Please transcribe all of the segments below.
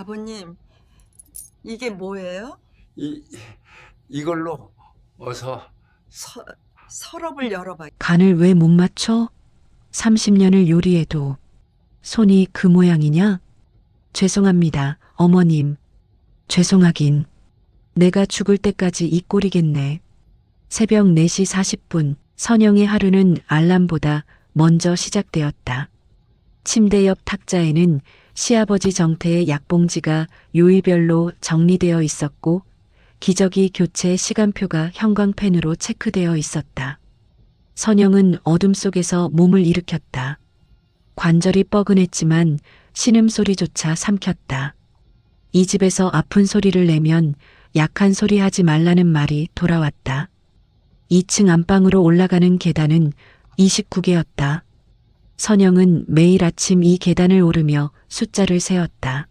아버님, 이게 뭐예요? 이, 이걸로 어서. 서, 서랍을 열어봐. 간을 왜 못 맞춰? 30년을 요리해도 손이 그 모양이냐? 죄송합니다, 어머님. 죄송하긴. 내가 죽을 때까지 이 꼴이겠네. 새벽 4시 40분, 선영의 하루는 알람보다 먼저 시작되었다. 침대 옆 탁자에는 시아버지 정태의 약봉지가 요일별로 정리되어 있었고, 기저귀 교체 시간표가 형광펜으로 체크되어 있었다. 선영은 어둠 속에서 몸을 일으켰다. 관절이 뻐근했지만 신음소리조차 삼켰다. 이 집에서 아픈 소리를 내면 약한 소리 하지 말라는 말이 돌아왔다. 2층 안방으로 올라가는 계단은 29개였다. 선영은 매일 아침 이 계단을 오르며 숫자를 세었다.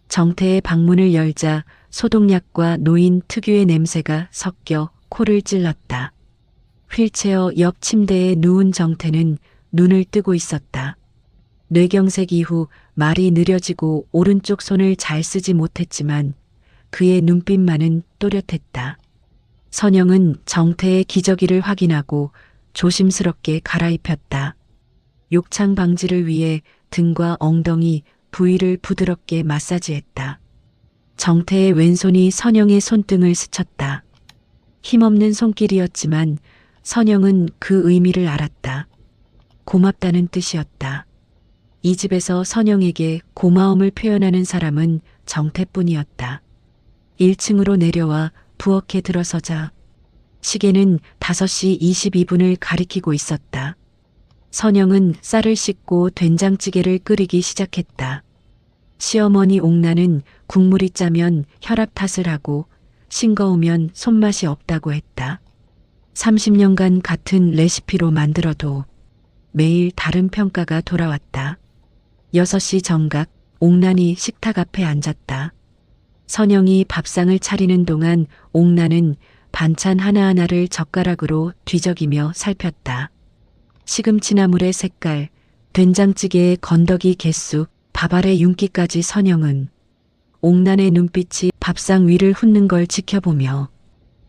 정태의 방문을 열자 소독약과 노인 특유의 냄새가 섞여 코를 찔렀다. 휠체어 옆 침대에 누운 정태는 눈을 뜨고 있었다. 뇌경색 이후 말이 느려지고 오른쪽 손을 잘 쓰지 못했지만 그의 눈빛만은 또렷했다. 선영은 정태의 기저귀를 확인하고 조심스럽게 갈아입혔다. 욕창 방지를 위해 등과 엉덩이 부위를 부드럽게 마사지했다. 정태의 왼손이 선영의 손등을 스쳤다. 힘없는 손길이었지만 선영은 그 의미를 알았다. 고맙다는 뜻이었다. 이 집에서 선영에게 고마움을 표현하는 사람은 정태뿐이었다. 1층으로 내려와 부엌에 들어서자 시계는 5시 22분을 가리키고 있었다. 선영은 쌀을 씻고 된장찌개를 끓이기 시작했다. 시어머니 옥나는 국물이 짜면 혈압 탓을 하고 싱거우면 손맛이 없다고 했다. 30년간 같은 레시피로 만들어도 매일 다른 평가가 돌아왔다. 6시 정각 옥난이 식탁 앞에 앉았다. 선영이 밥상을 차리는 동안 옥나는 반찬 하나하나를 젓가락으로 뒤적이며 살폈다. 시금치나물의 색깔, 된장찌개의 건더기 개수, 밥알의 윤기까지 선영은 옥난의 눈빛이 밥상 위를 훑는 걸 지켜보며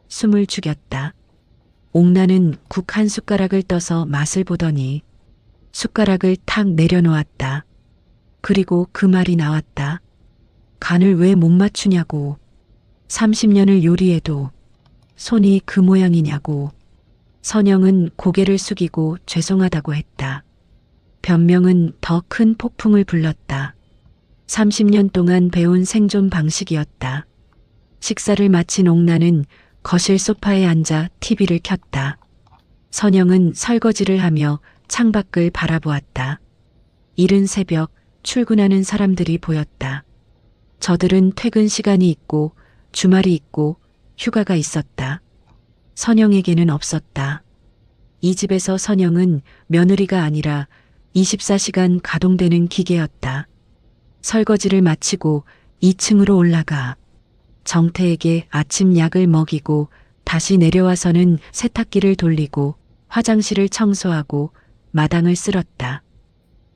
숨을 죽였다. 옥난은 국 한 숟가락을 떠서 맛을 보더니 숟가락을 탁 내려놓았다. 그리고 그 말이 나왔다. 간을 왜 못 맞추냐고. 30년을 요리해도 손이 그 모양이냐고. 선영은 고개를 숙이고 죄송하다고 했다. 변명은 더 큰 폭풍을 불렀다. 30년 동안 배운 생존 방식이었다. 식사를 마친 옥나는 거실 소파에 앉아 TV를 켰다. 선영은 설거지를 하며 창밖을 바라보았다. 이른 새벽 출근하는 사람들이 보였다. 저들은 퇴근 시간이 있고 주말이 있고 휴가가 있었다. 선영에게는 없었다. 이 집에서 선영은 며느리가 아니라 24시간 가동되는 기계였다. 설거지를 마치고 2층으로 올라가 정태에게 아침 약을 먹이고 다시 내려와서는 세탁기를 돌리고 화장실을 청소하고 마당을 쓸었다.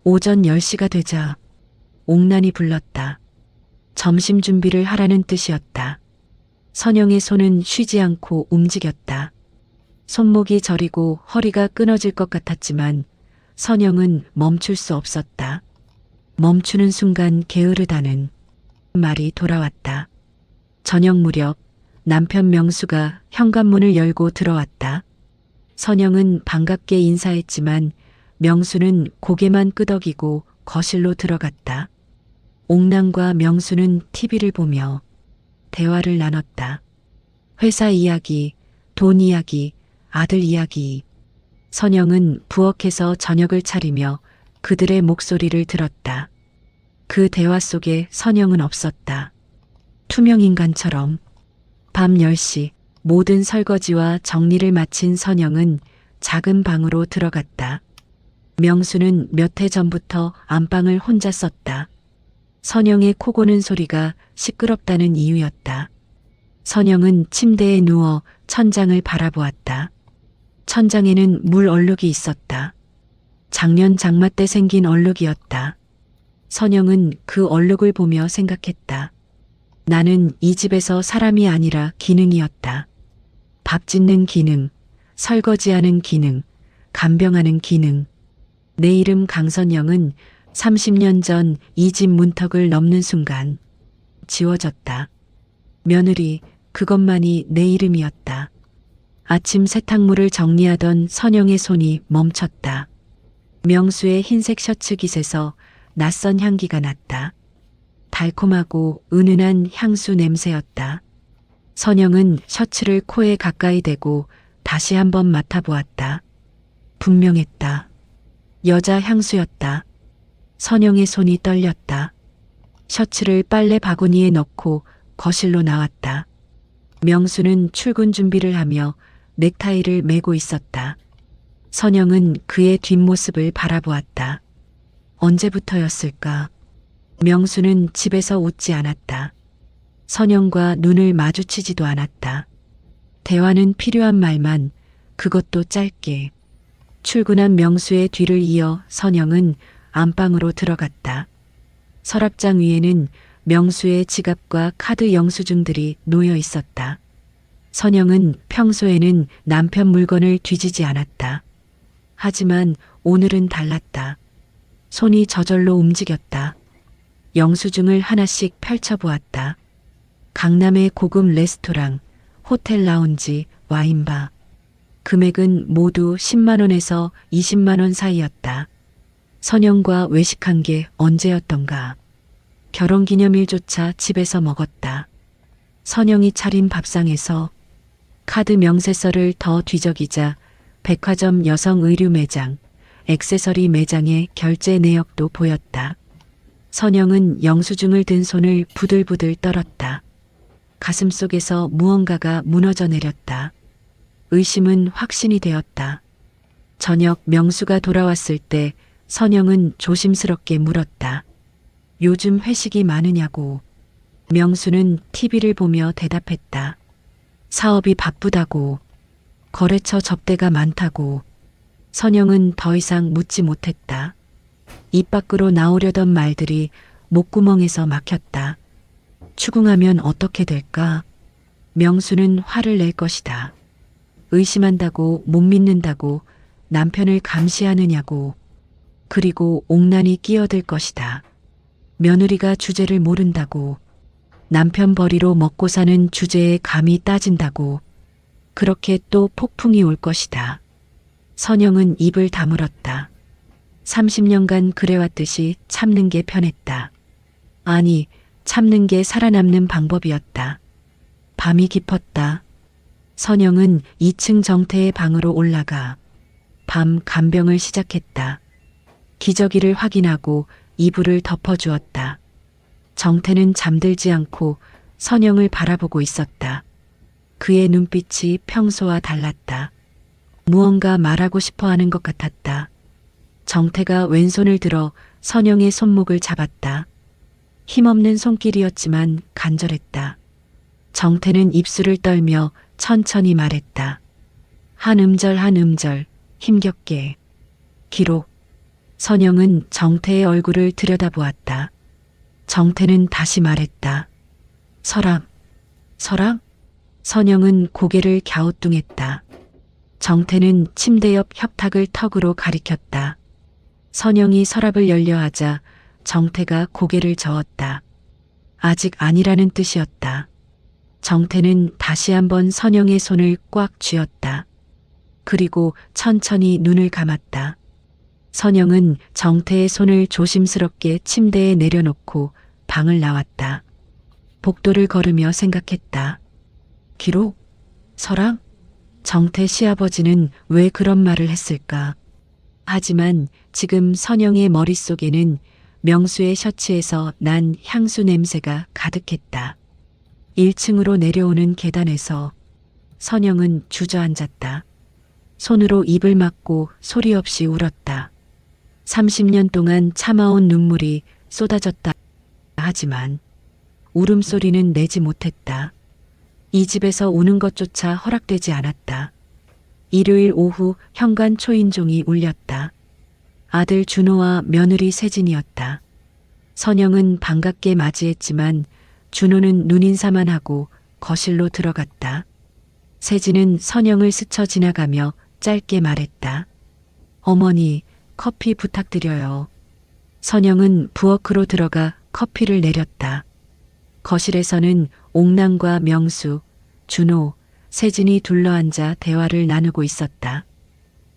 오전 10시가 되자 옥난이 불렀다. 점심 준비를 하라는 뜻이었다. 선영의 손은 쉬지 않고 움직였다. 손목이 저리고 허리가 끊어질 것 같았지만 선영은 멈출 수 없었다. 멈추는 순간 게으르다는 말이 돌아왔다. 저녁 무렵 남편 명수가 현관문을 열고 들어왔다. 선영은 반갑게 인사했지만 명수는 고개만 끄덕이고 거실로 들어갔다. 옥난과 명수는 TV를 보며 대화를 나눴다. 회사 이야기, 돈 이야기, 아들 이야기. 선영은 부엌에서 저녁을 차리며 그들의 목소리를 들었다. 그 대화 속에 선영은 없었다. 투명인간처럼. 밤 10시 모든 설거지와 정리를 마친 선영은 작은 방으로 들어갔다. 명수는 몇 해 전부터 안방을 혼자 썼다. 선영의 코 고는 소리가 시끄럽다는 이유였다. 선영은 침대에 누워 천장을 바라보았다. 천장에는 물 얼룩이 있었다. 작년 장마 때 생긴 얼룩이었다. 선영은 그 얼룩을 보며 생각했다. 나는 이 집에서 사람이 아니라 기능이었다. 밥 짓는 기능, 설거지하는 기능, 간병하는 기능. 내 이름 강선영은 30년 전 이 집 문턱을 넘는 순간 지워졌다. 며느리, 그것만이 내 이름이었다. 아침 세탁물을 정리하던 선영의 손이 멈췄다. 명수의 흰색 셔츠 깃에서 낯선 향기가 났다. 달콤하고 은은한 향수 냄새였다. 선영은 셔츠를 코에 가까이 대고 다시 한번 맡아보았다. 분명했다. 여자 향수였다. 선영의 손이 떨렸다. 셔츠를 빨래 바구니에 넣고 거실로 나왔다. 명수는 출근 준비를 하며 넥타이를 매고 있었다. 선영은 그의 뒷모습을 바라보았다. 언제부터였을까? 명수는 집에서 웃지 않았다. 선영과 눈을 마주치지도 않았다. 대화는 필요한 말만, 그것도 짧게. 출근한 명수의 뒤를 이어 선영은 안방으로 들어갔다. 서랍장 위에는 명수의 지갑과 카드 영수증들이 놓여 있었다. 선영은 평소에는 남편 물건을 뒤지지 않았다. 하지만 오늘은 달랐다. 손이 저절로 움직였다. 영수증을 하나씩 펼쳐보았다. 강남의 고급 레스토랑, 호텔 라운지, 와인바. 금액은 모두 10만 원에서 20만 원 사이였다. 선영과 외식한 게 언제였던가. 결혼기념일조차 집에서 먹었다. 선영이 차린 밥상에서 카드 명세서를 더 뒤적이자 백화점 여성 의류 매장, 액세서리 매장의 결제 내역도 보였다. 선영은 영수증을 든 손을 부들부들 떨었다. 가슴속에서 무언가가 무너져 내렸다. 의심은 확신이 되었다. 저녁 명수가 돌아왔을 때 선영은 조심스럽게 물었다. 요즘 회식이 많으냐고. 명수는 TV를 보며 대답했다. 사업이 바쁘다고. 거래처 접대가 많다고. 선영은 더 이상 묻지 못했다. 입 밖으로 나오려던 말들이 목구멍에서 막혔다. 추궁하면 어떻게 될까? 명수는 화를 낼 것이다. 의심한다고, 못 믿는다고, 남편을 감시하느냐고. 그리고 옥난이 끼어들 것이다. 며느리가 주제를 모른다고. 남편 벌이로 먹고 사는 주제에 감히 따진다고. 그렇게 또 폭풍이 올 것이다. 선영은 입을 다물었다. 30년간 그래왔듯이 참는 게 편했다. 아니, 참는 게 살아남는 방법이었다. 밤이 깊었다. 선영은 2층 정태의 방으로 올라가 밤 간병을 시작했다. 기저귀를 확인하고 이불을 덮어주었다. 정태는 잠들지 않고 선영을 바라보고 있었다. 그의 눈빛이 평소와 달랐다. 무언가 말하고 싶어 하는 것 같았다. 정태가 왼손을 들어 선영의 손목을 잡았다. 힘없는 손길이었지만 간절했다. 정태는 입술을 떨며 천천히 말했다. 한 음절 한 음절 힘겹게. 기록. 선영은 정태의 얼굴을 들여다보았다. 정태는 다시 말했다. 서랍. 서랍? 선영은 고개를 갸우뚱했다. 정태는 침대 옆 협탁을 턱으로 가리켰다. 선영이 서랍을 열려 하자 정태가 고개를 저었다. 아직 아니라는 뜻이었다. 정태는 다시 한번 선영의 손을 꽉 쥐었다. 그리고 천천히 눈을 감았다. 선영은 정태의 손을 조심스럽게 침대에 내려놓고 방을 나왔다. 복도를 걸으며 생각했다. 기록? 서랍? 정태 시아버지는 왜 그런 말을 했을까? 하지만 지금 선영의 머릿속에는 명수의 셔츠에서 난 향수 냄새가 가득했다. 1층으로 내려오는 계단에서 선영은 주저앉았다. 손으로 입을 막고 소리 없이 울었다. 30년 동안 참아온 눈물이 쏟아졌다. 하지만 울음소리는 내지 못했다. 이 집에서 우는 것조차 허락되지 않았다. 일요일 오후 현관 초인종이 울렸다. 아들 준호와 며느리 세진이었다. 선영은 반갑게 맞이했지만 준호는 눈인사만 하고 거실로 들어갔다. 세진은 선영을 스쳐 지나가며 짧게 말했다. 어머니, 커피 부탁드려요. 선영은 부엌으로 들어가 커피를 내렸다. 거실에서는 옥남과 명수, 준호, 세진이 둘러앉아 대화를 나누고 있었다.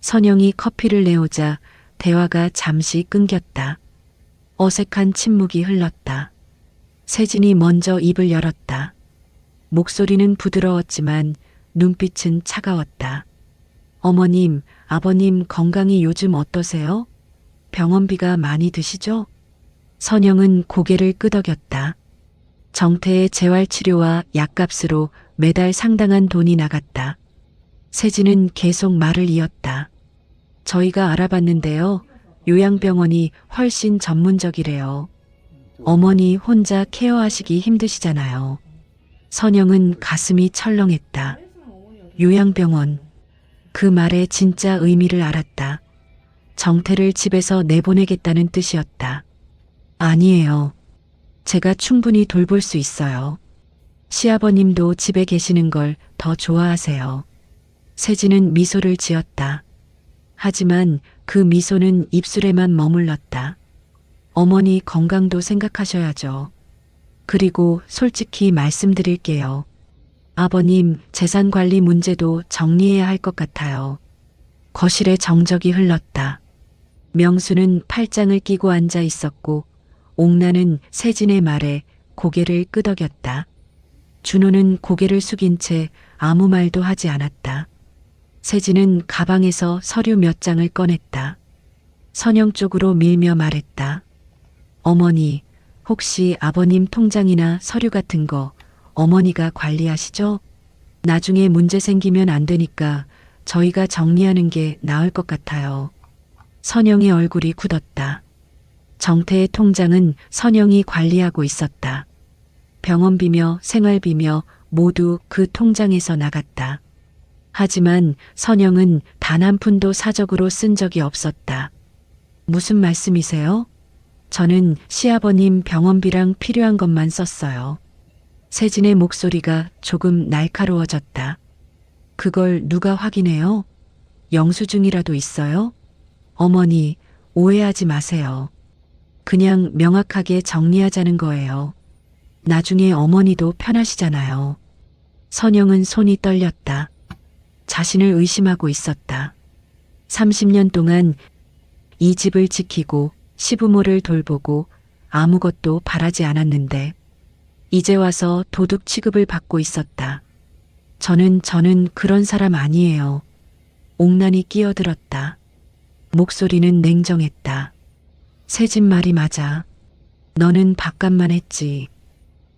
선영이 커피를 내오자 대화가 잠시 끊겼다. 어색한 침묵이 흘렀다. 세진이 먼저 입을 열었다. 목소리는 부드러웠지만 눈빛은 차가웠다. 어머님, 아버님 건강이 요즘 어떠세요? 병원비가 많이 드시죠? 선영은 고개를 끄덕였다. 정태의 재활치료와 약값으로 매달 상당한 돈이 나갔다. 세진은 계속 말을 이었다. 저희가 알아봤는데요. 요양병원이 훨씬 전문적이래요. 어머니 혼자 케어하시기 힘드시잖아요. 선영은 가슴이 철렁했다. 요양병원. 그 말의 진짜 의미를 알았다. 정태를 집에서 내보내겠다는 뜻이었다. 아니에요. 제가 충분히 돌볼 수 있어요. 시아버님도 집에 계시는 걸 더 좋아하세요. 세진은 미소를 지었다. 하지만 그 미소는 입술에만 머물렀다. 어머니 건강도 생각하셔야죠. 그리고 솔직히 말씀드릴게요. 아버님 재산 관리 문제도 정리해야 할 것 같아요. 거실에 정적이 흘렀다. 명수는 팔짱을 끼고 앉아 있었고 옥나는 세진의 말에 고개를 끄덕였다. 준호는 고개를 숙인 채 아무 말도 하지 않았다. 세진은 가방에서 서류 몇 장을 꺼냈다. 선영 쪽으로 밀며 말했다. 어머니, 혹시 아버님 통장이나 서류 같은 거 어머니가 관리하시죠? 나중에 문제 생기면 안 되니까 저희가 정리하는 게 나을 것 같아요. 선영의 얼굴이 굳었다. 정태의 통장은 선영이 관리하고 있었다. 병원비며 생활비며 모두 그 통장에서 나갔다. 하지만 선영은 단 한 푼도 사적으로 쓴 적이 없었다. 무슨 말씀이세요? 저는 시아버님 병원비랑 필요한 것만 썼어요. 세진의 목소리가 조금 날카로워졌다. 그걸 누가 확인해요? 영수증이라도 있어요? 어머니, 오해하지 마세요. 그냥 명확하게 정리하자는 거예요. 나중에 어머니도 편하시잖아요. 선영은 손이 떨렸다. 자신을 의심하고 있었다. 30년 동안 이 집을 지키고 시부모를 돌보고 아무것도 바라지 않았는데 이제 와서 도둑 취급을 받고 있었다. 저는 그런 사람 아니에요. 옥난이 끼어들었다. 목소리는 냉정했다. 세진 말이 맞아. 너는 밥값만 했지.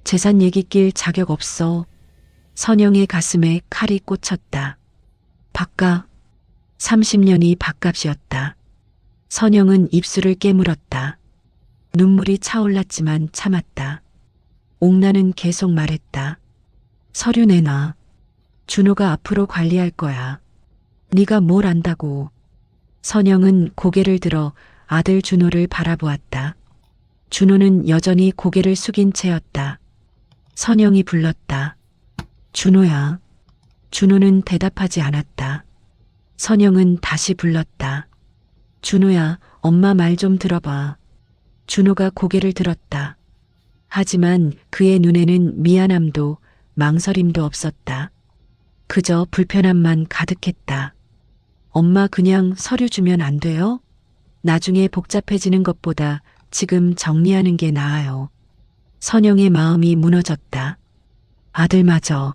재산 얘기 낄 자격 없어. 선영의 가슴에 칼이 꽂혔다. 밥값. 30년이 밥값이었다. 선영은 입술을 깨물었다. 눈물이 차올랐지만 참았다. 옥나는 계속 말했다. 서류 내놔. 준호가 앞으로 관리할 거야. 네가 뭘 안다고. 선영은 고개를 들어 아들 준호를 바라보았다. 준호는 여전히 고개를 숙인 채였다. 선영이 불렀다. 준호야. 준호는 대답하지 않았다. 선영은 다시 불렀다. 준호야, 엄마 말 좀 들어봐. 준호가 고개를 들었다. 하지만 그의 눈에는 미안함도 망설임도 없었다. 그저 불편함만 가득했다. 엄마 그냥 서류 주면 안 돼요? 나중에 복잡해지는 것보다 지금 정리하는 게 나아요. 선영의 마음이 무너졌다. 아들마저,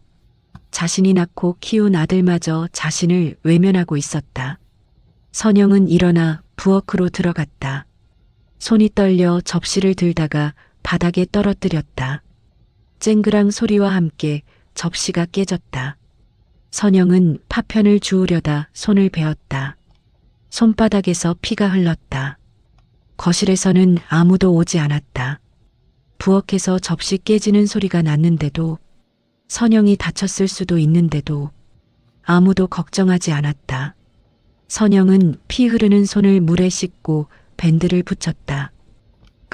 자신이 낳고 키운 아들마저 자신을 외면하고 있었다. 선영은 일어나 부엌으로 들어갔다. 손이 떨려 접시를 들다가 바닥에 떨어뜨렸다. 쨍그랑 소리와 함께 접시가 깨졌다. 선영은 파편을 주우려다 손을 베었다. 손바닥에서 피가 흘렀다. 거실에서는 아무도 오지 않았다. 부엌에서 접시 깨지는 소리가 났는데도 선영이 다쳤을 수도 있는데도 아무도 걱정하지 않았다. 선영은 피 흐르는 손을 물에 씻고 밴드를 붙였다.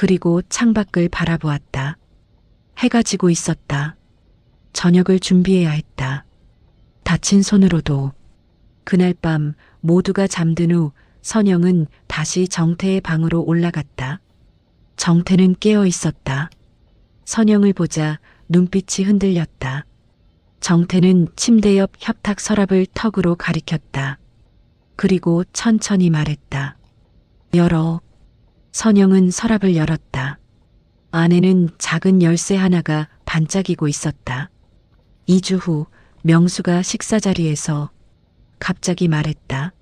그리고 창밖을 바라보았다. 해가 지고 있었다. 저녁을 준비해야 했다. 다친 손으로도. 그날 밤 모두가 잠든 후 선영은 다시 정태의 방으로 올라갔다. 정태는 깨어 있었다. 선영을 보자 눈빛이 흔들렸다. 정태는 침대 옆 협탁 서랍을 턱으로 가리켰다. 그리고 천천히 말했다. 열어. 선영은 서랍을 열었다. 안에는 작은 열쇠 하나가 반짝이고 있었다. 2주 후 명수가 식사 자리에서 갑자기 말했다.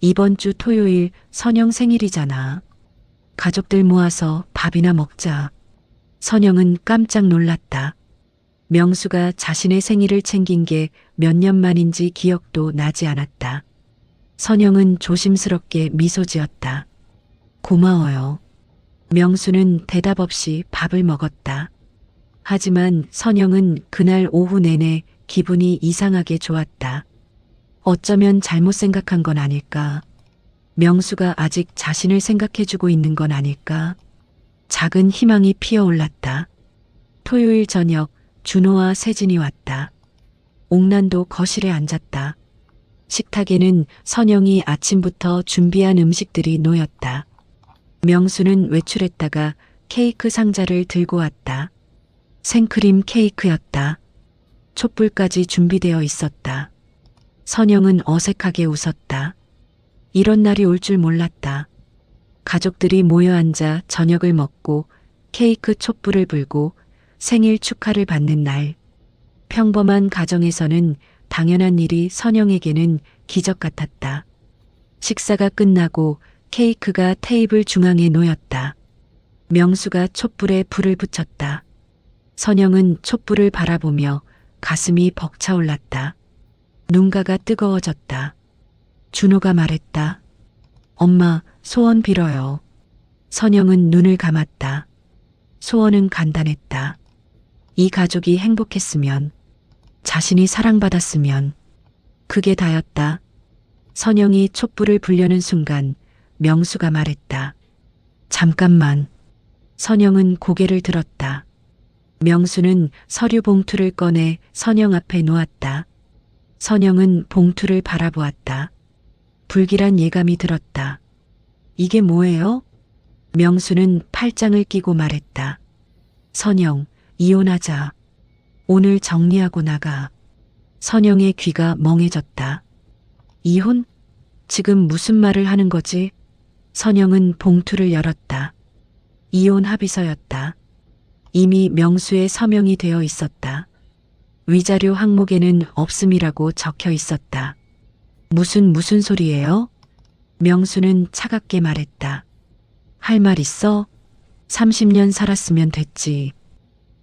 이번 주 토요일 선영 생일이잖아. 가족들 모아서 밥이나 먹자. 선영은 깜짝 놀랐다. 명수가 자신의 생일을 챙긴 게 몇 년 만인지 기억도 나지 않았다. 선영은 조심스럽게 미소 지었다. 고마워요. 명수는 대답 없이 밥을 먹었다. 하지만 선영은 그날 오후 내내 기분이 이상하게 좋았다. 어쩌면 잘못 생각한 건 아닐까? 명수가 아직 자신을 생각해주고 있는 건 아닐까? 작은 희망이 피어올랐다. 토요일 저녁 준호와 세진이 왔다. 옥난도 거실에 앉았다. 식탁에는 선영이 아침부터 준비한 음식들이 놓였다. 명수는 외출했다가 케이크 상자를 들고 왔다. 생크림 케이크였다. 촛불까지 준비되어 있었다. 선영은 어색하게 웃었다. 이런 날이 올 줄 몰랐다. 가족들이 모여 앉아 저녁을 먹고 케이크 촛불을 불고 생일 축하를 받는 날. 평범한 가정에서는 당연한 일이 선영에게는 기적 같았다. 식사가 끝나고 케이크가 테이블 중앙에 놓였다. 명수가 촛불에 불을 붙였다. 선영은 촛불을 바라보며 가슴이 벅차올랐다. 눈가가 뜨거워졌다. 준호가 말했다. 엄마, 소원 빌어요. 선영은 눈을 감았다. 소원은 간단했다. 이 가족이 행복했으면, 자신이 사랑받았으면, 그게 다였다. 선영이 촛불을 불려는 순간 명수가 말했다. 잠깐만. 선영은 고개를 들었다. 명수는 서류 봉투를 꺼내 선영 앞에 놓았다. 선영은 봉투를 바라보았다. 불길한 예감이 들었다. 이게 뭐예요? 명수는 팔짱을 끼고 말했다. 선영, 이혼하자. 오늘 정리하고 나가. 선영의 귀가 멍해졌다. 이혼? 지금 무슨 말을 하는 거지? 선영은 봉투를 열었다. 이혼 합의서였다. 이미 명수의 서명이 되어 있었다. 위자료 항목에는 없음이라고 적혀 있었다. 무슨 소리예요? 명수는 차갑게 말했다. 할 말 있어? 30년 살았으면 됐지.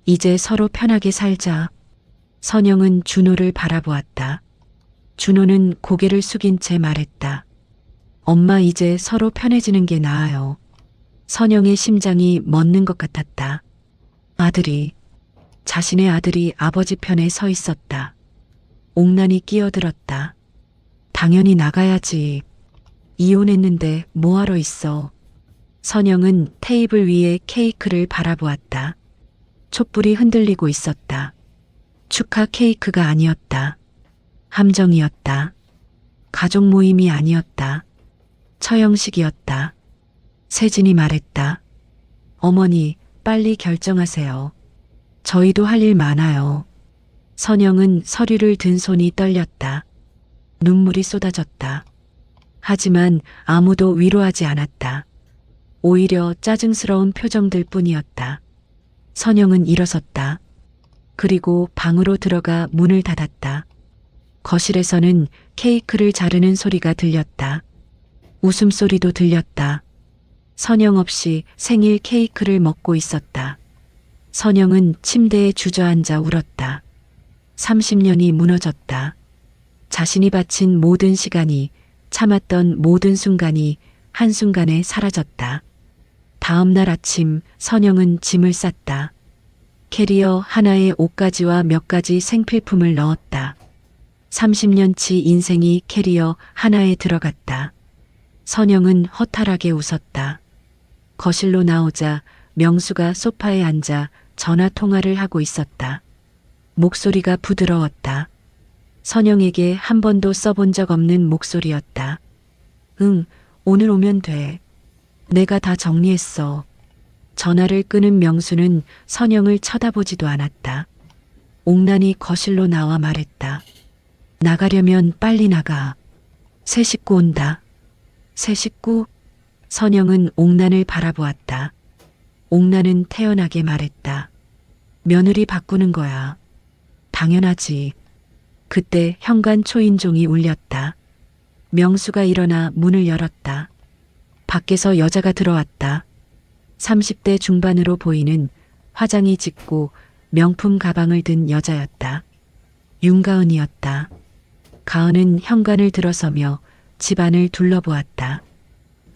이제 서로 편하게 살자. 선영은 준호를 바라보았다. 준호는 고개를 숙인 채 말했다. 엄마, 이제 서로 편해지는 게 나아요. 선영의 심장이 멎는 것 같았다. 자신의 아들이 아버지 편에 서 있었다. 옥난이 끼어들었다. 당연히 나가야지. 이혼했는데 뭐하러 있어. 선영은 테이블 위에 케이크를 바라보았다. 촛불이 흔들리고 있었다. 축하 케이크가 아니었다. 함정이었다. 가족 모임이 아니었다. 처형식이었다. 세진이 말했다. 어머니, 빨리 결정하세요. 저희도 할 일 많아요. 선영은 서류를 든 손이 떨렸다. 눈물이 쏟아졌다. 하지만 아무도 위로하지 않았다. 오히려 짜증스러운 표정들 뿐이었다. 선영은 일어섰다. 그리고 방으로 들어가 문을 닫았다. 거실에서는 케이크를 자르는 소리가 들렸다. 웃음소리도 들렸다. 선영 없이 생일 케이크를 먹고 있었다. 선영은 침대에 주저앉아 울었다. 30년이 무너졌다. 자신이 바친 모든 시간이, 참았던 모든 순간이 한순간에 사라졌다. 다음 날 아침 선영은 짐을 쌌다. 캐리어 하나에 옷가지와 몇 가지 생필품을 넣었다. 30년치 인생이 캐리어 하나에 들어갔다. 선영은 허탈하게 웃었다. 거실로 나오자 명수가 소파에 앉아 전화 통화를 하고 있었다. 목소리가 부드러웠다. 선영에게 한 번도 써본 적 없는 목소리였다. 응, 오늘 오면 돼. 내가 다 정리했어. 전화를 끊은 명수는 선영을 쳐다보지도 않았다. 옥란이 거실로 나와 말했다. 나가려면 빨리 나가. 새 식구 온다. 새 식구? 선영은 옥란을 바라보았다. 옥란은 태연하게 말했다. 며느리 바꾸는 거야. 당연하지. 그때 현관 초인종이 울렸다. 명수가 일어나 문을 열었다. 밖에서 여자가 들어왔다. 30대 중반으로 보이는 화장이 짙고 명품 가방을 든 여자였다. 윤가은이었다. 가은은 현관을 들어서며 집안을 둘러보았다.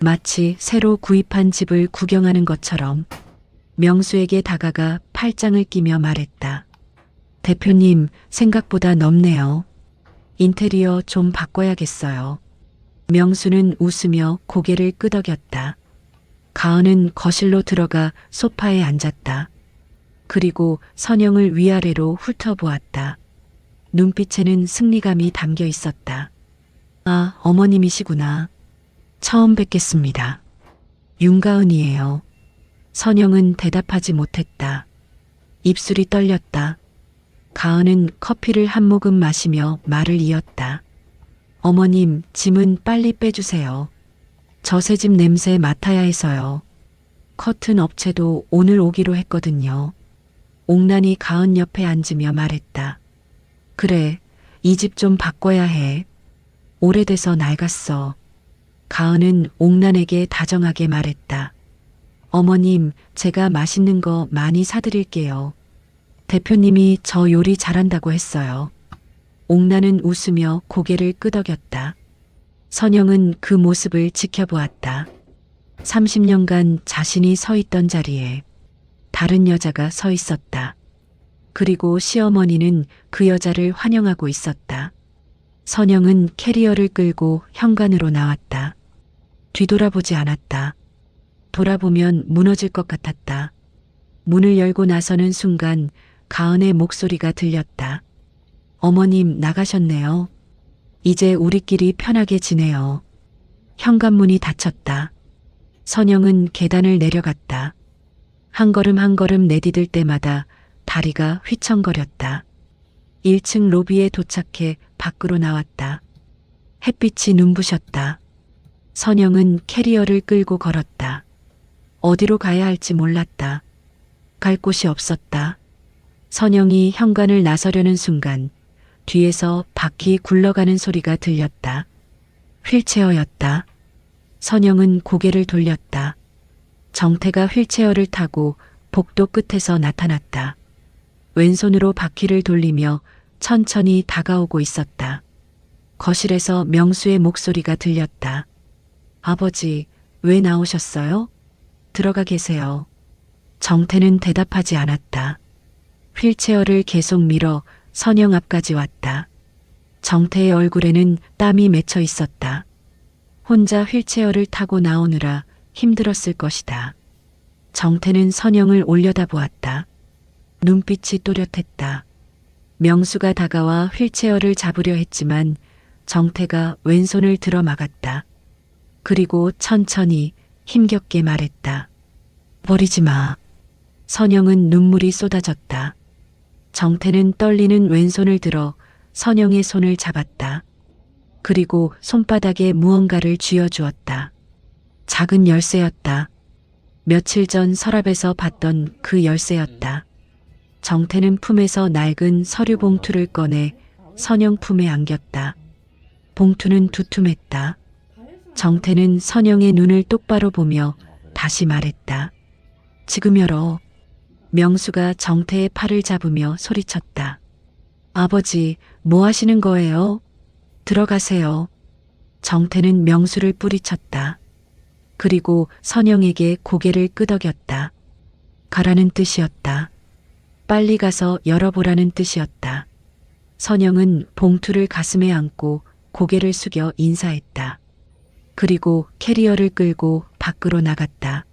마치 새로 구입한 집을 구경하는 것처럼 명수에게 다가가 팔짱을 끼며 말했다. 대표님, 생각보다 넓네요. 인테리어 좀 바꿔야겠어요. 명수는 웃으며 고개를 끄덕였다. 가은은 거실로 들어가 소파에 앉았다. 그리고 선영을 위아래로 훑어보았다. 눈빛에는 승리감이 담겨 있었다. 아, 어머님이시구나. 처음 뵙겠습니다. 윤가은이에요. 선영은 대답하지 못했다. 입술이 떨렸다. 가은은 커피를 한 모금 마시며 말을 이었다. 어머님, 짐은 빨리 빼주세요. 저 새 집 냄새 맡아야 해서요. 커튼 업체도 오늘 오기로 했거든요. 옥란이 가은 옆에 앉으며 말했다. 그래, 이 집 좀 바꿔야 해. 오래돼서 낡았어. 가은은 옥란에게 다정하게 말했다. 어머님, 제가 맛있는 거 많이 사드릴게요. 대표님이 저 요리 잘한다고 했어요. 옥란은 웃으며 고개를 끄덕였다. 선영은 그 모습을 지켜보았다. 30년간 자신이 서 있던 자리에 다른 여자가 서 있었다. 그리고 시어머니는 그 여자를 환영하고 있었다. 선영은 캐리어를 끌고 현관으로 나왔다. 뒤돌아보지 않았다. 돌아보면 무너질 것 같았다. 문을 열고 나서는 순간 가은의 목소리가 들렸다. 어머님 나가셨네요. 이제 우리끼리 편하게 지내요. 현관문이 닫혔다. 선영은 계단을 내려갔다. 한 걸음 한 걸음 내디딜 때마다 다리가 휘청거렸다. 1층 로비에 도착해 밖으로 나왔다. 햇빛이 눈부셨다. 선영은 캐리어를 끌고 걸었다. 어디로 가야 할지 몰랐다. 갈 곳이 없었다. 선영이 현관을 나서려는 순간 뒤에서 바퀴 굴러가는 소리가 들렸다. 휠체어였다. 선영은 고개를 돌렸다. 정태가 휠체어를 타고 복도 끝에서 나타났다. 왼손으로 바퀴를 돌리며 천천히 다가오고 있었다. 거실에서 명수의 목소리가 들렸다. 아버지, 왜 나오셨어요? 들어가 계세요. 정태는 대답하지 않았다. 휠체어를 계속 밀어 선영 앞까지 왔다. 정태의 얼굴에는 땀이 맺혀 있었다. 혼자 휠체어를 타고 나오느라 힘들었을 것이다. 정태는 선영을 올려다보았다. 눈빛이 또렷했다. 명수가 다가와 휠체어를 잡으려 했지만 정태가 왼손을 들어 막았다. 그리고 천천히 힘겹게 말했다. 버리지 마. 선영은 눈물이 쏟아졌다. 정태는 떨리는 왼손을 들어 선영의 손을 잡았다. 그리고 손바닥에 무언가를 쥐어주었다. 작은 열쇠였다. 며칠 전 서랍에서 봤던 그 열쇠였다. 정태는 품에서 낡은 서류 봉투를 꺼내 선영 품에 안겼다. 봉투는 두툼했다. 정태는 선영의 눈을 똑바로 보며 다시 말했다. 지금 열어. 명수가 정태의 팔을 잡으며 소리쳤다. 아버지, 뭐 하시는 거예요? 들어가세요. 정태는 명수를 뿌리쳤다. 그리고 선영에게 고개를 끄덕였다. 가라는 뜻이었다. 빨리 가서 열어보라는 뜻이었다. 선영은 봉투를 가슴에 안고 고개를 숙여 인사했다. 그리고 캐리어를 끌고 밖으로 나갔다.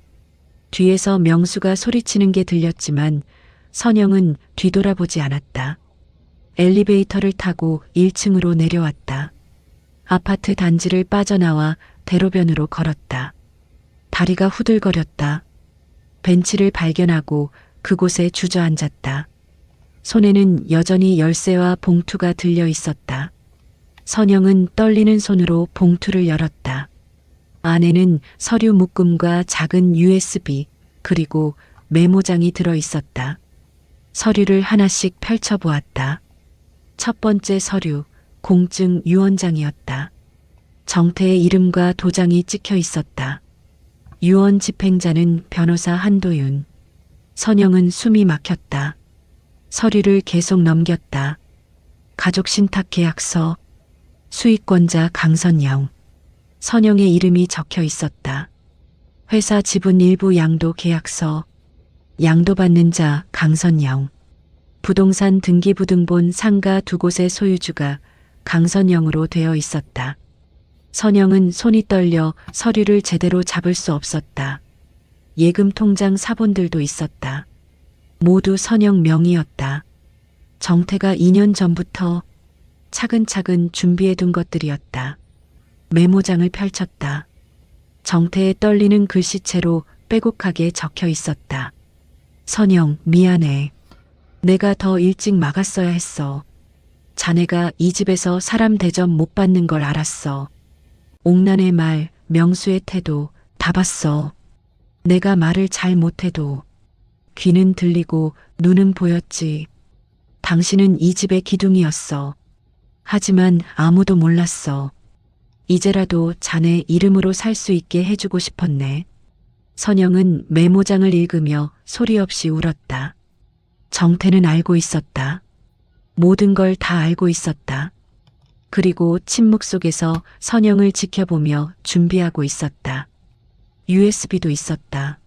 뒤에서 명수가 소리치는 게 들렸지만 선영은 뒤돌아보지 않았다. 엘리베이터를 타고 1층으로 내려왔다. 아파트 단지를 빠져나와 대로변으로 걸었다. 다리가 후들거렸다. 벤치를 발견하고 그곳에 주저앉았다. 손에는 여전히 열쇠와 봉투가 들려 있었다. 선영은 떨리는 손으로 봉투를 열었다. 안에는 서류 묶음과 작은 USB 그리고 메모장이 들어 있었다. 서류를 하나씩 펼쳐보았다. 첫 번째 서류, 공증 유언장이었다. 정태의 이름과 도장이 찍혀 있었다. 유언 집행자는 변호사 한도윤. 선영은 숨이 막혔다. 서류를 계속 넘겼다. 가족 신탁 계약서, 수익권자 강선영. 선영의 이름이 적혀 있었다. 회사 지분 일부 양도 계약서, 양도받는 자 강선영. 부동산 등기부등본 상가 2곳의 소유주가 강선영으로 되어 있었다. 선영은 손이 떨려 서류를 제대로 잡을 수 없었다. 예금 통장 사본들도 있었다. 모두 선영 명의였다. 정태가 2년 전부터 차근차근 준비해둔 것들이었다. 메모장을 펼쳤다. 정태의 떨리는 글씨체로 빼곡하게 적혀 있었다. 선영, 미안해. 내가 더 일찍 막았어야 했어. 자네가 이 집에서 사람 대접 못 받는 걸 알았어. 옥란의 말, 명수의 태도 다 봤어. 내가 말을 잘 못해도 귀는 들리고 눈은 보였지. 당신은 이 집의 기둥이었어. 하지만 아무도 몰랐어. 이제라도 자네 이름으로 살 수 있게 해주고 싶었네. 선영은 메모장을 읽으며 소리 없이 울었다. 정태는 알고 있었다. 모든 걸 다 알고 있었다. 그리고 침묵 속에서 선영을 지켜보며 준비하고 있었다. USB도 있었다.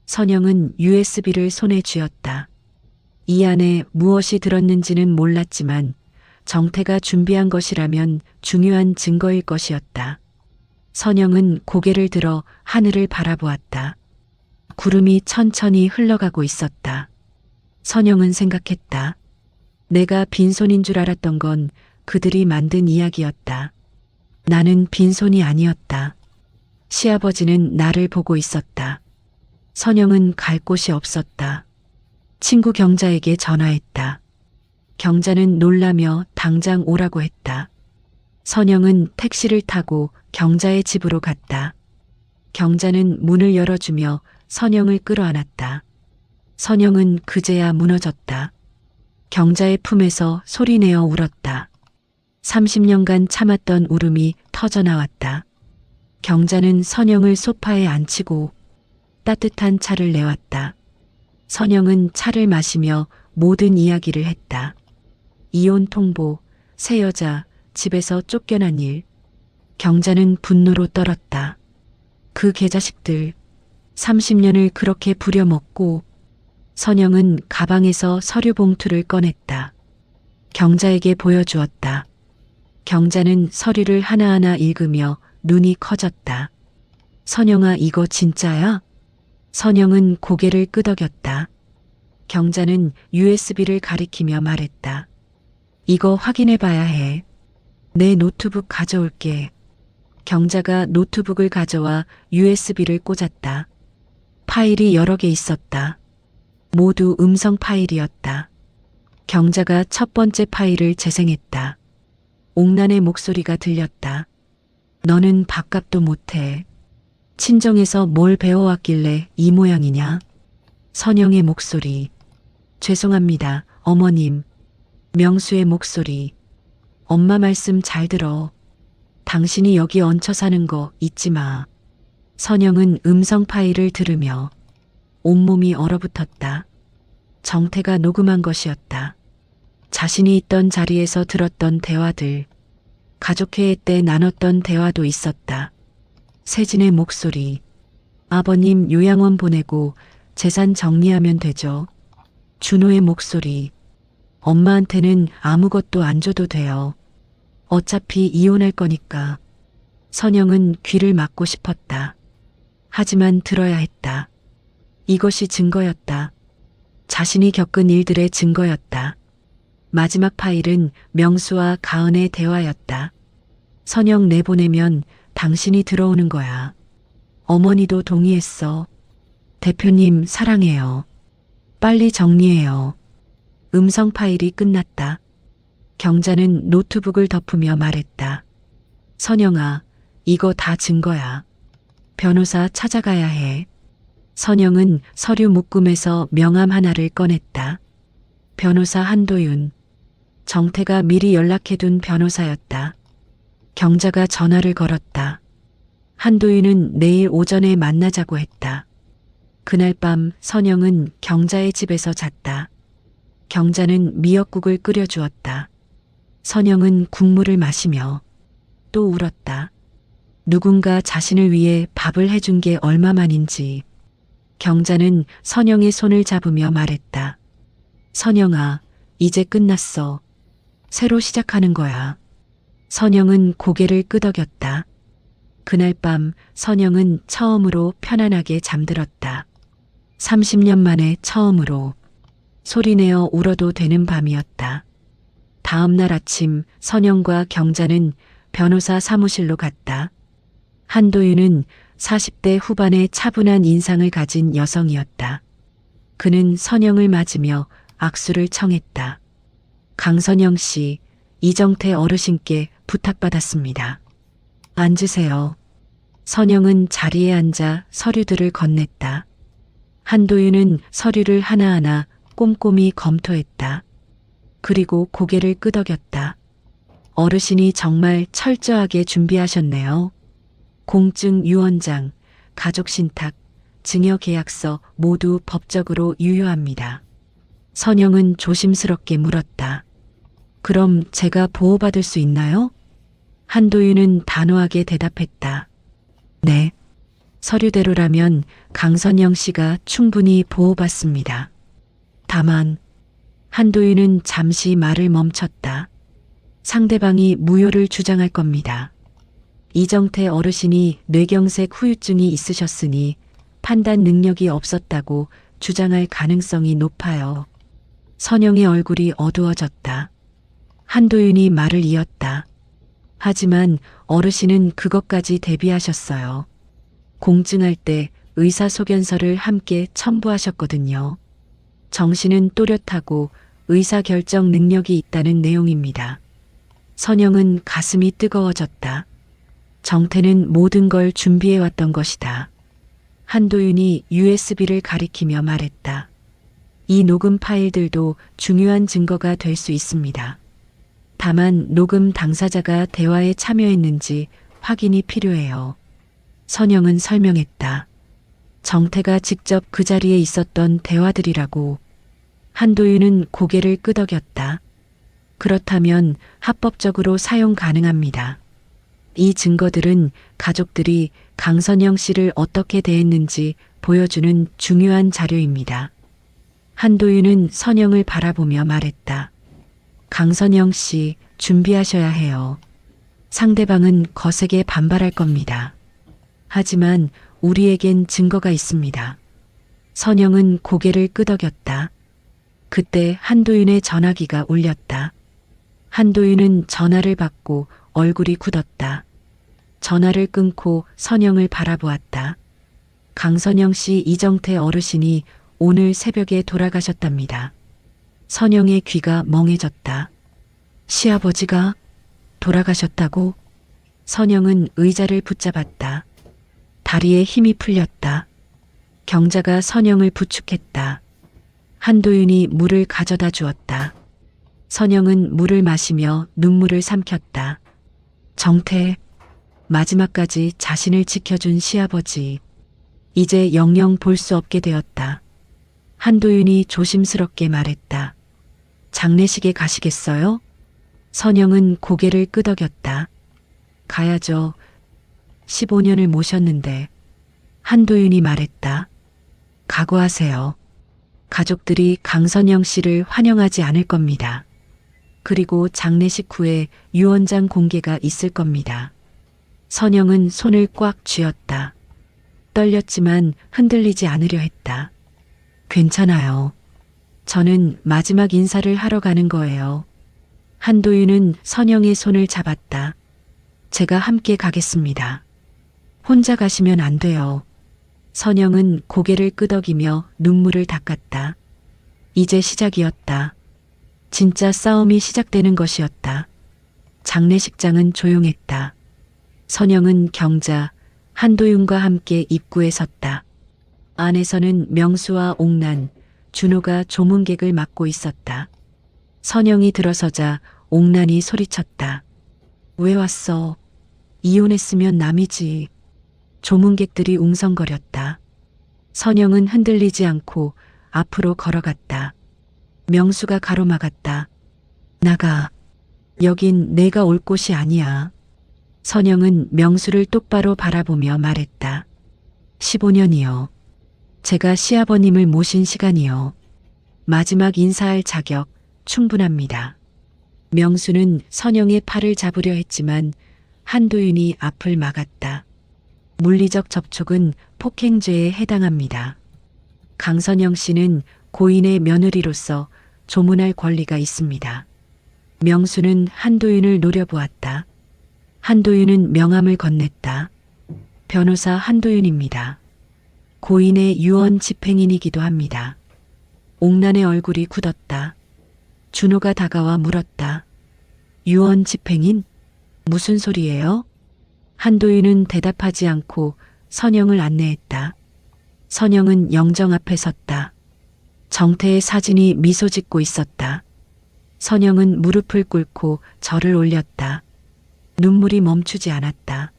선영은 USB를 손에 쥐었다. 이 안에 무엇이 들었는지는 몰랐지만 정태가 준비한 것이라면 중요한 증거일 것이었다. 선영은 고개를 들어 하늘을 바라보았다. 구름이 천천히 흘러가고 있었다. 선영은 생각했다. 내가 빈손인 줄 알았던 건 그들이 만든 이야기였다. 나는 빈손이 아니었다. 시아버지는 나를 보고 있었다. 선영은 갈 곳이 없었다. 친구 경자에게 전화했다. 경자는 놀라며 당장 오라고 했다. 선영은 택시를 타고 경자의 집으로 갔다. 경자는 문을 열어주며 선영을 끌어안았다. 선영은 그제야 무너졌다. 경자의 품에서 소리내어 울었다. 30년간 참았던 울음이 터져나왔다. 경자는 선영을 소파에 앉히고 따뜻한 차를 내왔다. 선영은 차를 마시며 모든 이야기를 했다. 이혼 통보, 새 여자, 집에서 쫓겨난 일. 경자는 분노로 떨었다. 그 개자식들, 30년을 그렇게 부려먹고. 선영은 가방에서 서류 봉투를 꺼냈다. 경자에게 보여주었다. 경자는 서류를 하나하나 읽으며 눈이 커졌다. 선영아, 이거 진짜야? 선영은 고개를 끄덕였다. 경자는 USB를 가리키며 말했다. 이거 확인해 봐야 해. 내 노트북 가져올게. 경자가 노트북을 가져와 USB를 꽂았다. 파일이 여러 개 있었다. 모두 음성 파일이었다. 경자가 첫 번째 파일을 재생했다. 옥란의 목소리가 들렸다. 너는 밥값도 못해. 친정에서 뭘 배워왔길래 이 모양이냐? 선영의 목소리. 죄송합니다, 어머님. 명수의 목소리. 엄마 말씀 잘 들어. 당신이 여기 얹혀 사는 거 잊지 마. 선영은 음성 파일을 들으며 온몸이 얼어붙었다. 정태가 녹음한 것이었다. 자신이 있던 자리에서 들었던 대화들, 가족회의 때 나눴던 대화도 있었다. 세진의 목소리. 아버님 요양원 보내고 재산 정리하면 되죠. 준호의 목소리. 엄마한테는 아무것도 안 줘도 돼요. 어차피 이혼할 거니까. 선영은 귀를 막고 싶었다. 하지만 들어야 했다. 이것이 증거였다. 자신이 겪은 일들의 증거였다. 마지막 파일은 명수와 가은의 대화였다. 선영 내보내면 당신이 들어오는 거야. 어머니도 동의했어. 대표님 사랑해요. 빨리 정리해요. 음성 파일이 끝났다. 경자는 노트북을 덮으며 말했다. 선영아, 이거 다 증거야. 변호사 찾아가야 해. 선영은 서류 묶음에서 명함 하나를 꺼냈다. 변호사 한도윤. 정태가 미리 연락해둔 변호사였다. 경자가 전화를 걸었다. 한도윤은 내일 오전에 만나자고 했다. 그날 밤 선영은 경자의 집에서 잤다. 경자는 미역국을 끓여주었다. 선영은 국물을 마시며 또 울었다. 누군가 자신을 위해 밥을 해준 게 얼마만인지. 경자는 선영의 손을 잡으며 말했다. 선영아, 이제 끝났어. 새로 시작하는 거야. 선영은 고개를 끄덕였다. 그날 밤 선영은 처음으로 편안하게 잠들었다. 30년 만에 처음으로 소리내어 울어도 되는 밤이었다. 다음 날 아침 선영과 경자는 변호사 사무실로 갔다. 한도윤은 40대 후반의 차분한 인상을 가진 여성이었다. 그는 선영을 맞으며 악수를 청했다. 강선영 씨, 이정태 어르신께 부탁받았습니다. 앉으세요. 선영은 자리에 앉아 서류들을 건넸다. 한도윤은 서류를 하나하나 꼼꼼히 검토했다. 그리고 고개를 끄덕였다. 어르신이 정말 철저하게 준비하셨네요. 공증 유언장, 가족신탁, 증여계약서 모두 법적으로 유효합니다. 선영은 조심스럽게 물었다. 그럼 제가 보호받을 수 있나요? 한도윤은 단호하게 대답했다. 네. 서류대로라면 강선영 씨가 충분히 보호받습니다. 다만 한도윤은 잠시 말을 멈췄다. 상대방이 무효를 주장할 겁니다. 이정태 어르신이 뇌경색 후유증이 있으셨으니 판단 능력이 없었다고 주장할 가능성이 높아요. 선영의 얼굴이 어두워졌다. 한도윤이 말을 이었다. 하지만 어르신은 그것까지 대비하셨어요. 공증할 때 의사소견서를 함께 첨부하셨거든요. 정신은 또렷하고 의사결정 능력이 있다는 내용입니다. 선영은 가슴이 뜨거워졌다. 정태는 모든 걸 준비해왔던 것이다. 한도윤이 USB를 가리키며 말했다. 이 녹음 파일들도 중요한 증거가 될 수 있습니다. 다만 녹음 당사자가 대화에 참여했는지 확인이 필요해요. 선영은 설명했다. 정태가 직접 그 자리에 있었던 대화들이라고. 한도윤은 고개를 끄덕였다. 그렇다면 합법적으로 사용 가능합니다. 이 증거들은 가족들이 강선영 씨를 어떻게 대했는지 보여주는 중요한 자료입니다. 한도윤은 선영을 바라보며 말했다. 강선영 씨, 준비하셔야 해요. 상대방은 거세게 반발할 겁니다. 하지만 우리에겐 증거가 있습니다. 선영은 고개를 끄덕였다. 그때 한도윤의 전화기가 울렸다. 한도윤은 전화를 받고 얼굴이 굳었다. 전화를 끊고 선영을 바라보았다. 강선영 씨 이정태 어르신이 오늘 새벽에 돌아가셨답니다. 선영의 귀가 멍해졌다. 시아버지가 돌아가셨다고? 선영은 의자를 붙잡았다. 다리에 힘이 풀렸다. 경자가 선영을 부축했다. 한도윤이 물을 가져다 주었다. 선영은 물을 마시며 눈물을 삼켰다. 정태, 마지막까지 자신을 지켜준 시아버지. 이제 영영 볼 수 없게 되었다. 한도윤이 조심스럽게 말했다. 장례식에 가시겠어요? 선영은 고개를 끄덕였다. 가야죠. 15년을 모셨는데. 한도윤이 말했다. 각오하세요. 가족들이 강선영 씨를 환영하지 않을 겁니다. 그리고 장례식 후에 유언장 공개가 있을 겁니다. 선영은 손을 꽉 쥐었다. 떨렸지만 흔들리지 않으려 했다. 괜찮아요. 저는 마지막 인사를 하러 가는 거예요. 한도윤은 선영의 손을 잡았다. 제가 함께 가겠습니다. 혼자 가시면 안 돼요. 선영은 고개를 끄덕이며 눈물을 닦았다. 이제 시작이었다. 진짜 싸움이 시작되는 것이었다. 장례식장은 조용했다. 선영은 경자, 한도윤과 함께 입구에 섰다. 안에서는 명수와 옥란, 준호가 조문객을 맡고 있었다. 선영이 들어서자 옥란이 소리쳤다. 왜 왔어? 이혼했으면 남이지. 조문객들이 웅성거렸다. 선영은 흔들리지 않고 앞으로 걸어갔다. 명수가 가로막았다. 나가. 여긴 내가 올 곳이 아니야. 선영은 명수를 똑바로 바라보며 말했다. 15년이요. 제가 시아버님을 모신 시간이요. 마지막 인사할 자격 충분합니다. 명수는 선영의 팔을 잡으려 했지만 한도윤이 앞을 막았다. 물리적 접촉은 폭행죄에 해당합니다. 강선영 씨는 고인의 며느리로서 조문할 권리가 있습니다. 명수는 한도윤을 노려보았다. 한도윤은 명함을 건넸다. 변호사 한도윤입니다. 고인의 유언 집행인이기도 합니다. 옥란의 얼굴이 굳었다. 준호가 다가와 물었다. 유언 집행인? 무슨 소리예요? 한도윤은 대답하지 않고 선영을 안내했다. 선영은 영정 앞에 섰다. 정태의 사진이 미소 짓고 있었다. 선영은 무릎을 꿇고 절을 올렸다. 눈물이 멈추지 않았다.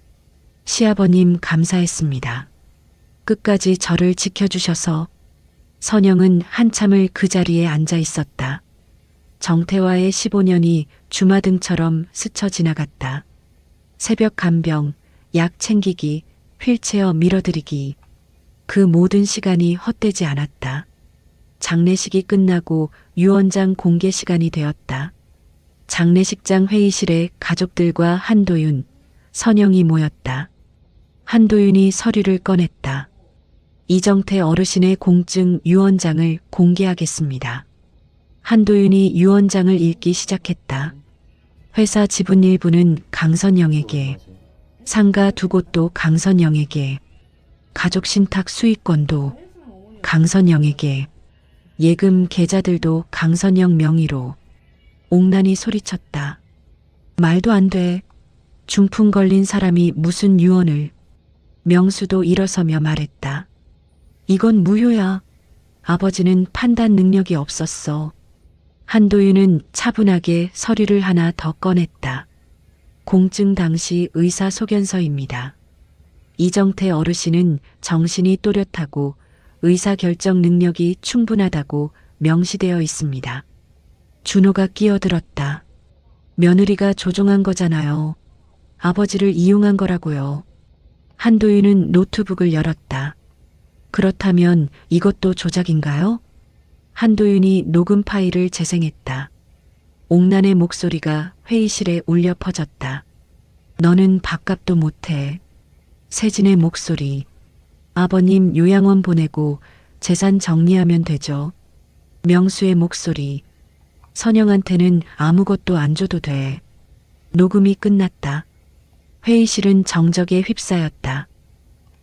시아버님 감사했습니다. 끝까지 저를 지켜주셔서. 선영은 한참을 그 자리에 앉아 있었다. 정태와의 15년이 주마등처럼 스쳐 지나갔다. 새벽 간병, 약 챙기기, 휠체어 밀어드리기. 그 모든 시간이 헛되지 않았다. 장례식이 끝나고 유언장 공개 시간이 되었다. 장례식장 회의실에 가족들과 한도윤, 선영이 모였다. 한도윤이 서류를 꺼냈다. 이정태 어르신의 공증 유언장을 공개하겠습니다. 한도윤이 유언장을 읽기 시작했다. 회사 지분 일부는 강선영에게, 상가 2곳도 강선영에게, 가족 신탁 수익권도 강선영에게, 예금 계좌들도 강선영 명의로. 옥란이 소리쳤다. 말도 안 돼. 중풍 걸린 사람이 무슨 유언을. 명수도 일어서며 말했다. 이건 무효야. 아버지는 판단 능력이 없었어. 한도윤은 차분하게 서류를 하나 더 꺼냈다. 공증 당시 의사소견서입니다. 이정태 어르신은 정신이 또렷하고 의사결정 능력이 충분하다고 명시되어 있습니다. 준호가 끼어들었다. 며느리가 조종한 거잖아요. 아버지를 이용한 거라고요. 한도윤은 노트북을 열었다. 그렇다면 이것도 조작인가요? 한도윤이 녹음 파일을 재생했다. 옥란의 목소리가 회의실에 울려 퍼졌다. 너는 밥값도 못해. 세진의 목소리. 아버님 요양원 보내고 재산 정리하면 되죠. 명수의 목소리. 선영한테는 아무것도 안 줘도 돼. 녹음이 끝났다. 회의실은 정적에 휩싸였다.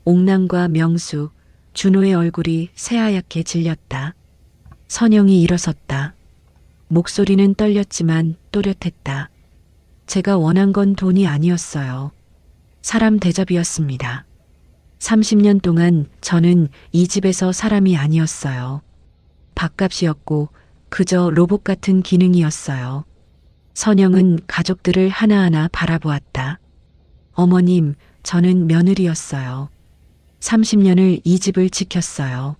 옥란과 명수, 준호의 얼굴이 새하얗게 질렸다. 선영이 일어섰다. 목소리는 떨렸지만 또렷했다. 제가 원한 건 돈이 아니었어요. 사람 대접이었습니다. 30년 동안 저는 이 집에서 사람이 아니었어요. 밥값이었고 그저 로봇 같은 기능이었어요. 선영은 가족들을 하나하나 바라보았다. 어머님, 저는 며느리였어요. 30년을 이 집을 지켰어요.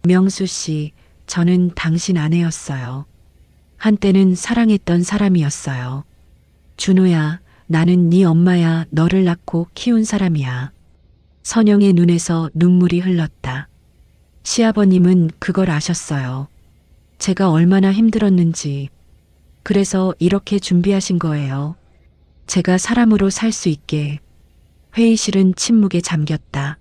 명수 씨, 저는 당신 아내였어요. 한때는 사랑했던 사람이었어요. 준호야, 나는 네 엄마야. 너를 낳고 키운 사람이야. 선영의 눈에서 눈물이 흘렀다. 시아버님은 그걸 아셨어요. 제가 얼마나 힘들었는지. 그래서 이렇게 준비하신 거예요. 제가 사람으로 살 수 있게. 회의실은 침묵에 잠겼다.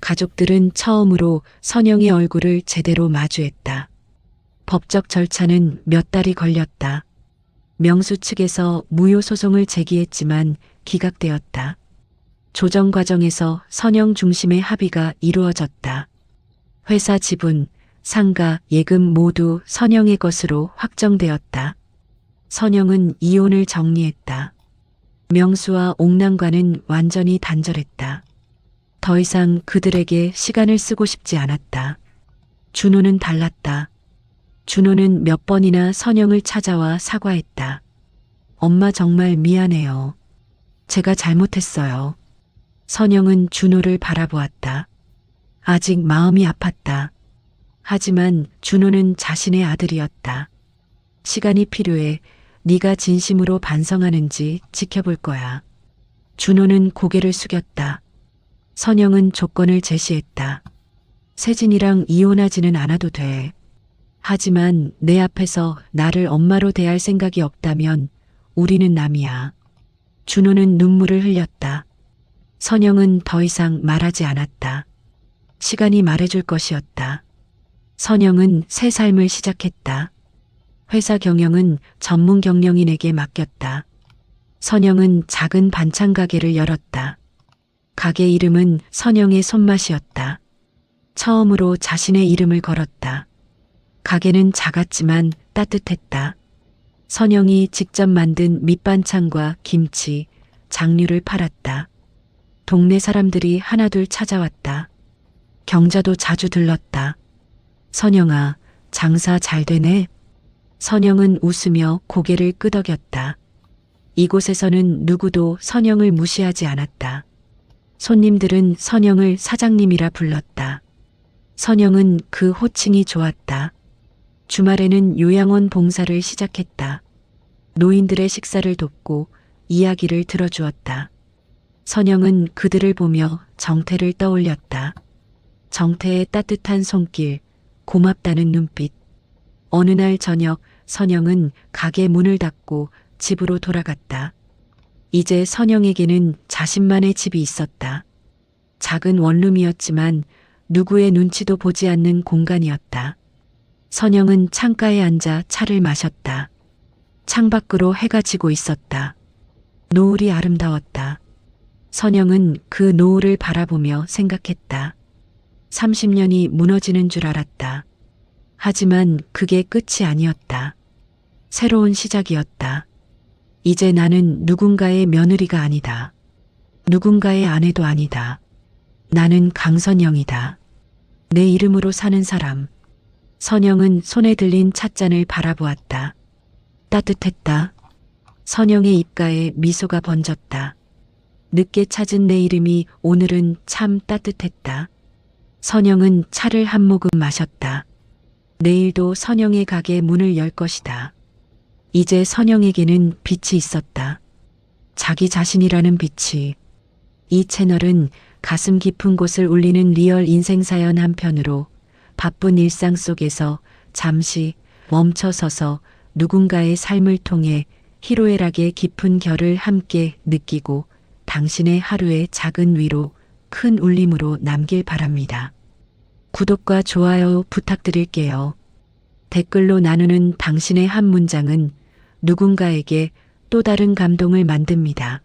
가족들은 처음으로 선영의 얼굴을 제대로 마주했다. 법적 절차는 몇 달이 걸렸다. 명수 측에서 무효 소송을 제기했지만 기각되었다. 조정 과정에서 선영 중심의 합의가 이루어졌다. 회사 지분, 상가, 예금 모두 선영의 것으로 확정되었다. 선영은 이혼을 정리했다. 명수와 옥남과는 완전히 단절했다. 더 이상 그들에게 시간을 쓰고 싶지 않았다. 준호는 달랐다. 준호는 몇 번이나 선영을 찾아와 사과했다. 엄마 정말 미안해요. 제가 잘못했어요. 선영은 준호를 바라보았다. 아직 마음이 아팠다. 하지만 준호는 자신의 아들이었다. 시간이 필요해. 네가 진심으로 반성하는지 지켜볼 거야. 준호는 고개를 숙였다. 선영은 조건을 제시했다. 세진이랑 이혼하지는 않아도 돼. 하지만 내 앞에서 나를 엄마로 대할 생각이 없다면 우리는 남이야. 준호는 눈물을 흘렸다. 선영은 더 이상 말하지 않았다. 시간이 말해줄 것이었다. 선영은 새 삶을 시작했다. 회사 경영은 전문 경영인에게 맡겼다. 선영은 작은 반찬 가게를 열었다. 가게 이름은 선영의 손맛이었다. 처음으로 자신의 이름을 걸었다. 가게는 작았지만 따뜻했다. 선영이 직접 만든 밑반찬과 김치, 장류를 팔았다. 동네 사람들이 하나둘 찾아왔다. 경자도 자주 들렀다. 선영아, 장사 잘 되네. 선영은 웃으며 고개를 끄덕였다. 이곳에서는 누구도 선영을 무시하지 않았다. 손님들은 선영을 사장님이라 불렀다. 선영은 그 호칭이 좋았다. 주말에는 요양원 봉사를 시작했다. 노인들의 식사를 돕고 이야기를 들어주었다. 선영은 그들을 보며 정태를 떠올렸다. 정태의 따뜻한 손길, 고맙다는 눈빛. 어느 날 저녁 선영은 가게 문을 닫고 집으로 돌아갔다. 이제 선영에게는 자신만의 집이 있었다. 작은 원룸이었지만 누구의 눈치도 보지 않는 공간이었다. 선영은 창가에 앉아 차를 마셨다. 창밖으로 해가 지고 있었다. 노을이 아름다웠다. 선영은 그 노을을 바라보며 생각했다. 30년이 무너지는 줄 알았다. 하지만 그게 끝이 아니었다. 새로운 시작이었다. 이제 나는 누군가의 며느리가 아니다. 누군가의 아내도 아니다. 나는 강선영이다. 내 이름으로 사는 사람. 선영은 손에 들린 찻잔을 바라보았다. 따뜻했다. 선영의 입가에 미소가 번졌다. 늦게 찾은 내 이름이 오늘은 참 따뜻했다. 선영은 차를 한 모금 마셨다. 내일도 선영의 가게 문을 열 것이다. 이제 선영에게는 빛이 있었다. 자기 자신이라는 빛이. 이 채널은 가슴 깊은 곳을 울리는 리얼 인생사연 한편으로 바쁜 일상 속에서 잠시 멈춰서서 누군가의 삶을 통해 희로애락의 깊은 결을 함께 느끼고 당신의 하루의 작은 위로, 큰 울림으로 남길 바랍니다. 구독과 좋아요 부탁드릴게요. 댓글로 나누는 당신의 한 문장은 누군가에게 또 다른 감동을 만듭니다.